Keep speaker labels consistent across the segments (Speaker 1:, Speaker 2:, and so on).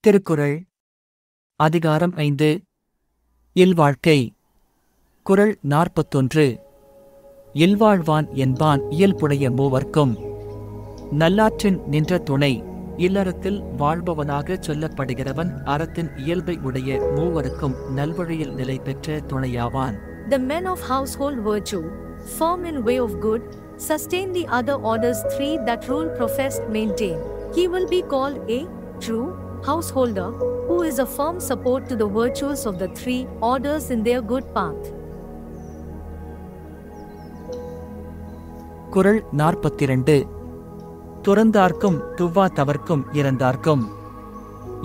Speaker 1: திருக்குறள் அதிகாரம் 5 இல்வாழ்க்கை. குறள் 41. இல்வாழ்வான் என்பான் இயல்புடைய மூவர்க்கும் நல்லாற்றின் நின்ற துணை. இல்லறத்தில் வாழ்பவனாகச் சொல்லப்படுகிறவன் அறத்தின் இயல்பை உடைய மூவருக்கும் நல்வழியில் நிலை பெற்ற துணையாவான்.
Speaker 2: The men of household virtue, firm in way of good, sustain the other orders three that rule professed maintain. He will be called a true householder, who is a firm support to the virtues of the three orders in their good path.
Speaker 1: குறள் 42. துறந்தார்க்கும் துவ்வா தவர்க்கும் இறந்தார்க்கும்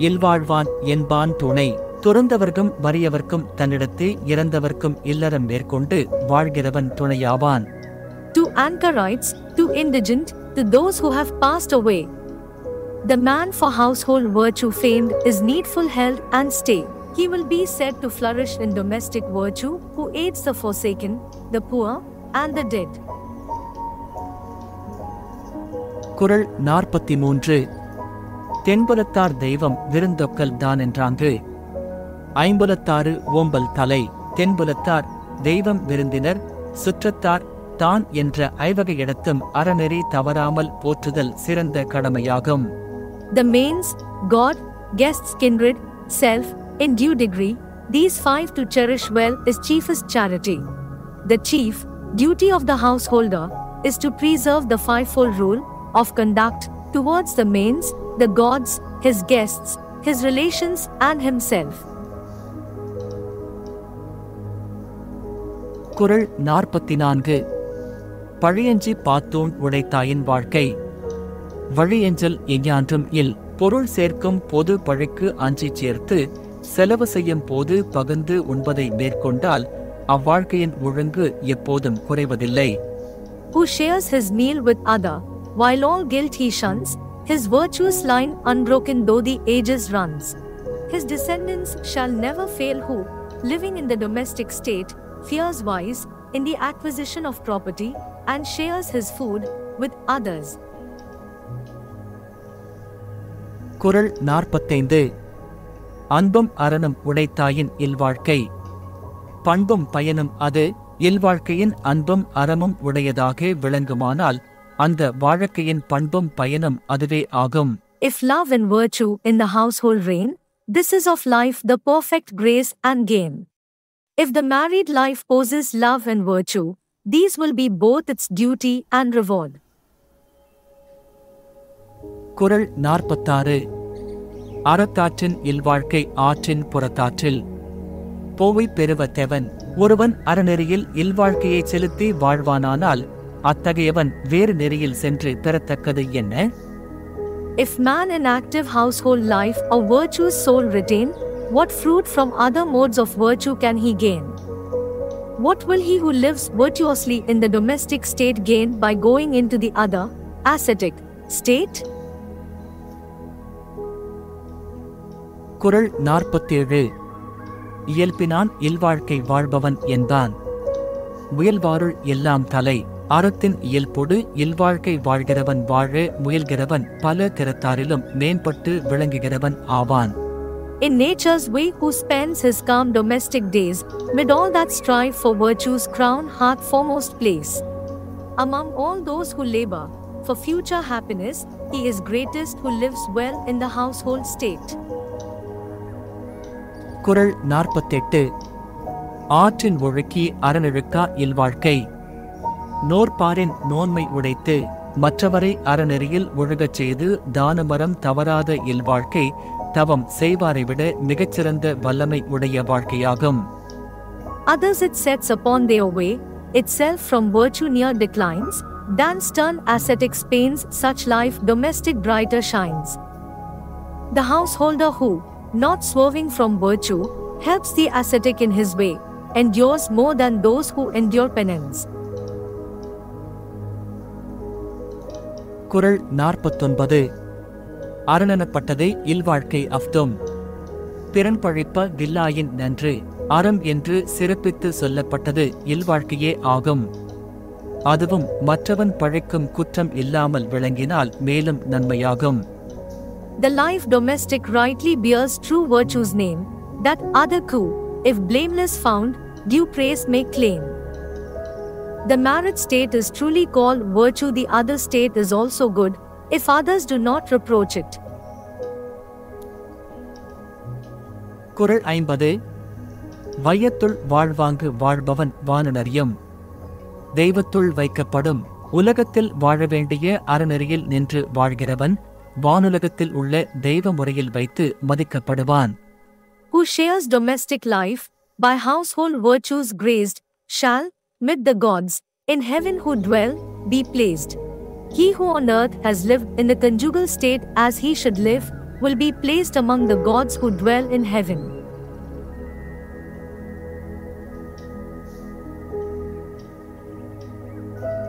Speaker 1: இல்வாழ்வான் என்பான் துணை. துறந்தவர்க்கும் வறியவர்க்கும் தன்னிடத்தே இறந்தவர்க்கும் இல்லறம் மேற்கொண்டு வாழ்கிறவன் துணையாவான்.
Speaker 2: To anchorites, to indigent, to those who have passed away. The man for household virtue famed is needful held and stay. He will be said to flourish in domestic virtue, who aids the forsaken, the poor, and the dead.
Speaker 1: குறள் 43. தென்புலத்தார் தெய்வம் விருந்தொக்கல் தான் என்றாங்கு. ஐம்புலத்தாறு ஓம்பல் தலை. தென்புலத்தார் தெய்வம் விருந்தினர், சுற்றத்தார் தான் என்ற ஐவகை இடத்தும் அறநெறி தவறாமல் போற்றுதல் சிறந்த கடமையாகும்.
Speaker 2: The mains, God, guests, kindred, self, in due degree, these five to cherish well is chiefest charity. The chief duty of the householder is to preserve the fivefold rule of conduct towards the mains, the gods, his guests, his relations, and himself.
Speaker 1: குறள் 44. பழியஞ்சி பாத்தூன் உடைத்தாயின் வாழ்க்கை. வழியஞ்சல் எஞ்ஞான்றும் இல். பொருள் சேர்க்கும் பொது பழிக்கு அஞ்சிச் சேர்த்து செலவு செய்யும் போது பகிர்ந்து உண்பதை மேற்கொண்டால் அவ்வாழ்க்கையின் ஒழுங்கு எப்போதும் குறைவதில்லை.
Speaker 2: Who shares his meal with other, while all guilt he shuns, his virtuous line unbroken though the ages runs. His descendants shall never fail who, living in the domestic state, fears wise in the acquisition of property, and shares his food with others.
Speaker 1: குறள் 45. அன்பும் அறனும் உடைத்தாயின் இல்வாழ்க்கை. பண்பும் பயனும் அது. இல்வாழ்க்கையின் அன்பும் அறமும் உடையதாக விளங்குமானால் அந்த வாழ்க்கையின் பண்பும் பயனும் அதுவே ஆகும்.
Speaker 2: If love and virtue in the household reign, this is of life the perfect grace and gain. If the married life possesses love and virtue, these will be both its duty and reward.
Speaker 1: குறள் 46. அறத்தாற்றின் இல்வாழ்க்கை ஆற்றின் புறத்தாற்றில். போவை பெறுவ தெவன். ஒருவன் அறநெறியில் இல்வாழ்க்கையை செலுத்தி வாழ்வானானால் அத்தகையவன் வேறு நெறியில் சென்று பெறத்தக்கது என்ன?
Speaker 2: If man in active household life or virtuous soul retain, what fruit from other modes of virtue can he gain? What will he who lives virtuously in the domestic state gain by going into the other, ascetic, state?
Speaker 1: குறள் 47. இயல்பினான் இல்வாழ்க்கை வாழ்பவன் என்பான். முயல்வாருள் எல்லாம் தலை. அறத்தின் இயல்பொடு இல்வாழ்க்கை வாழ்கிறவன் வாழ முயல்கிறவன் பல திறத்தாரிலும் மேம்பட்டு விளங்குகிறவன் ஆவான்.
Speaker 2: In nature's way who spends his calm domestic days, mid all that strive for virtue's crown hath foremost place. Among all those who labor for future happiness, he is greatest who lives well in the household state.
Speaker 1: குறள் 48. ஆற்றின் ஒழுக்கி அறநெழுக்கா இல்வாழ்க்கை. நோற்பாரின் நோன்மை உடைத்து மற்றவரை அறநெறியில் ஒழுகச் செய்து தானமரம் தவறாத இல்வாழ்க்கை தவம் செய்வாரை விட மிகச்சிறந்த வல்லமை உடைய வாழ்க்கையாகும்.
Speaker 2: Others it sets upon their way, itself from virtue near declines, than stern ascetic pains such life domestic brighter shines. The householder who, not swerving from virtue, helps the ascetic in his way, endures more than those who endure penance.
Speaker 1: குறள் 49. அரணனப்பட்டதை இல்வாழ்க்கை அஃதும். பிறன் பழிப்ப வில்லாயின் நன்று. அறம் என்று சிறப்பித்து சொல்லப்பட்டது இல்வாழ்க்கையே ஆகும். அதுவும் மற்றவன் பழிக்கும் குற்றம் இல்லாமல் விளங்கினால் மேலும் நன்மையாகும்.
Speaker 2: The life domestic rightly bears true virtue's name, that other who, if blameless found, due praise may claim. The married state is truly called virtue, the other state is also good, if others do not reproach it.
Speaker 1: குறள் 50. வையத்துள் வாழ்வாங்கு வாழ்பவன் வானுணரியும். தெய்வத்துள் வைக்கப்படும் உலகத்தில் வாழ வேண்டிய அறநெறியில் நின்று வாழ்கிறவன் வானுலகத்தில் உள்ள தெய்வ முறையில் வைத்து மதிக்கப்படுவான்.
Speaker 2: Who shares domestic life, by household virtues graced, shall, mid the gods, in heaven who dwell, be placed. He who on earth has lived in the conjugal state as he should live, will be placed among the gods who dwell in heaven.